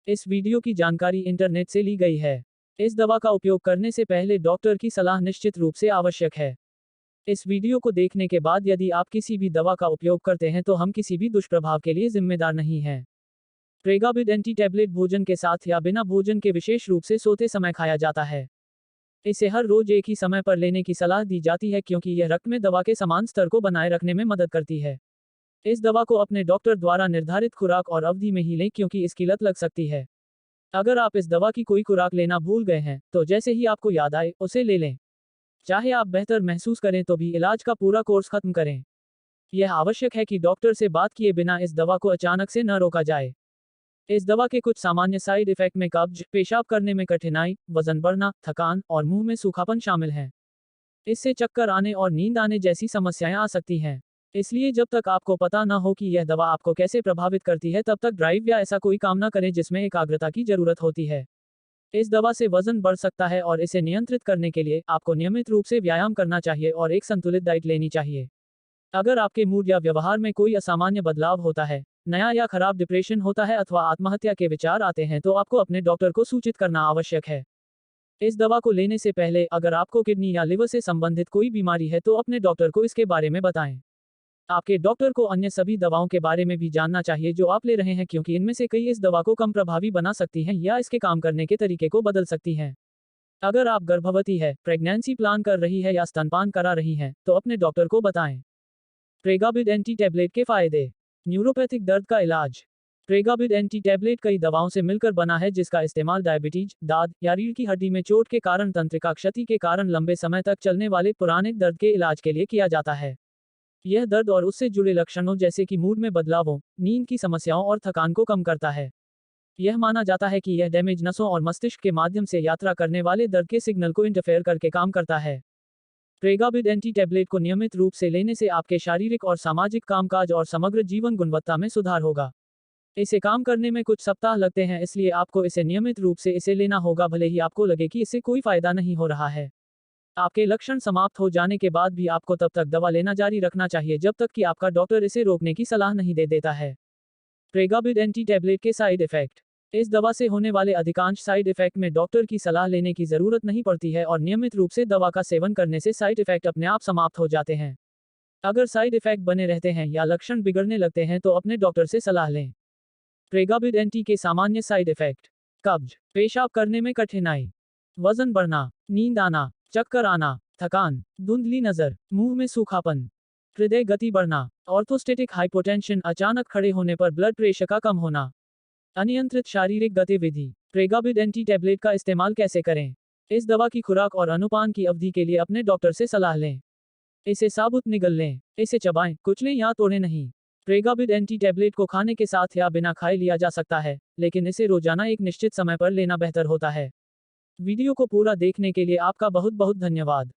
इस वीडियो की जानकारी इंटरनेट से ली गई है। इस दवा का उपयोग करने से पहले डॉक्टर की सलाह निश्चित रूप से आवश्यक है। इस वीडियो को देखने के बाद यदि आप किसी भी दवा का उपयोग करते हैं तो हम किसी भी दुष्प्रभाव के लिए जिम्मेदार नहीं हैं। प्रेगाबिड एंटी टैबलेट भोजन के साथ या बिना भोजन के विशेष रूप से सोते समय खाया जाता है। इसे हर रोज एक ही समय पर लेने की सलाह दी जाती है क्योंकि यह रक्त में दवा के समान स्तर को बनाए रखने में मदद करती है। इस दवा को अपने डॉक्टर द्वारा निर्धारित खुराक और अवधि में ही लें क्योंकि इसकी लत लग सकती है। अगर आप इस दवा की कोई खुराक लेना भूल गए हैं तो जैसे ही आपको याद आए उसे ले लें। चाहे आप बेहतर महसूस करें तो भी इलाज का पूरा कोर्स खत्म करें। यह आवश्यक है कि डॉक्टर से बात किए बिना इस दवा को अचानक से न रोका जाए। इस दवा के कुछ सामान्य साइड इफेक्ट में कब्ज, पेशाब करने में कठिनाई, वजन बढ़ना, थकान और मुंह में सूखापन शामिल हैं। इससे चक्कर आने और नींद आने जैसी समस्याएं आ सकती हैं। इसलिए जब तक आपको पता न हो कि यह दवा आपको कैसे प्रभावित करती है तब तक ड्राइव या ऐसा कोई काम न करें जिसमें एकाग्रता की जरूरत होती है। इस दवा से वजन बढ़ सकता है और इसे नियंत्रित करने के लिए आपको नियमित रूप से व्यायाम करना चाहिए और एक संतुलित डाइट लेनी चाहिए। अगर आपके मूड या व्यवहार में कोई असामान्य बदलाव होता है, नया या खराब डिप्रेशन होता है अथवा आत्महत्या के विचार आते हैं तो आपको अपने डॉक्टर को सूचित करना आवश्यक है। इस दवा को लेने से पहले अगर आपको किडनी या लिवर से संबंधित कोई बीमारी है तो अपने डॉक्टर को इसके बारे में बताएं। आपके डॉक्टर को अन्य सभी दवाओं के बारे में भी जानना चाहिए जो आप ले रहे हैं क्योंकि इनमें से कई इस दवा को कम प्रभावी बना सकती हैं या इसके काम करने के तरीके को बदल सकती हैं। अगर आप गर्भवती है, प्रेगनेंसी प्लान कर रही है या स्तनपान करा रही हैं, तो अपने डॉक्टर को बताएं। प्रेगाबिड एंटी टैबलेट के फायदे। न्यूरोपैथिक दर्द का इलाज। प्रेगाबिड एंटी टैबलेट कई दवाओं से मिलकर बना है जिसका इस्तेमाल डायबिटीज, दाद या रीढ़ की हड्डी में चोट के कारण तंत्रिका क्षति के कारण लंबे समय तक चलने वाले पुराने दर्द के इलाज के लिए किया जाता है। यह दर्द और उससे जुड़े लक्षणों जैसे कि मूड में बदलावों, नींद की समस्याओं और थकान को कम करता है। यह माना जाता है कि यह डैमेज नसों और मस्तिष्क के माध्यम से यात्रा करने वाले दर्द के सिग्नल को इंटरफेयर करके काम करता है। प्रेगाबिड एंटी टैबलेट को नियमित रूप से लेने से आपके शारीरिक और सामाजिक कामकाज और समग्र जीवन गुणवत्ता में सुधार होगा। इसे काम करने में कुछ सप्ताह लगते हैं इसलिए आपको इसे नियमित रूप से इसे लेना होगा भले ही आपको लगे कि इससे कोई फायदा नहीं हो रहा है। आपके लक्षण समाप्त हो जाने के बाद भी आपको तब तक दवा लेना जारी रखना चाहिए जब तक कि आपका डॉक्टर इसे रोकने की सलाह नहीं दे देता है। प्रेगाबिड एंटी टैबलेट के साइड इफेक्ट। इस दवा से होने वाले अधिकांश साइड इफेक्ट में डॉक्टर की सलाह लेने की जरूरत नहीं पड़ती है और नियमित रूप से दवा का सेवन करने से साइड इफेक्ट अपने आप समाप्त हो जाते हैं। अगर साइड इफेक्ट बने रहते हैं या लक्षण बिगड़ने लगते हैं तो अपने डॉक्टर से सलाह लें। प्रेगाबिड एंटी के सामान्य साइड इफेक्ट। कब्ज, पेशाब करने में कठिनाई, वजन बढ़ना, नींद आना, चक्कर आना, थकान, धुंधली नजर, मुंह में सूखापन, हृदय गति बढ़ना, ऑर्थोस्टेटिक हाइपोटेंशन, अचानक खड़े होने पर ब्लड प्रेशर का कम होना, अनियंत्रित शारीरिक गतिविधि। प्रेगाबिड एंटी टैबलेट का इस्तेमाल कैसे करें? इस दवा की खुराक और अनुपान की अवधि के लिए अपने डॉक्टर से सलाह लें। इसे साबुत निगल लें, इसे चबाएं, कुचलें या तोड़ें नहीं। प्रेगाबिड एंटी टैबलेट को खाने के साथ या बिना खाए लिया जा सकता है, लेकिन इसे रोजाना एक निश्चित समय पर लेना बेहतर होता है। वीडियो को पूरा देखने के लिए आपका बहुत बहुत धन्यवाद।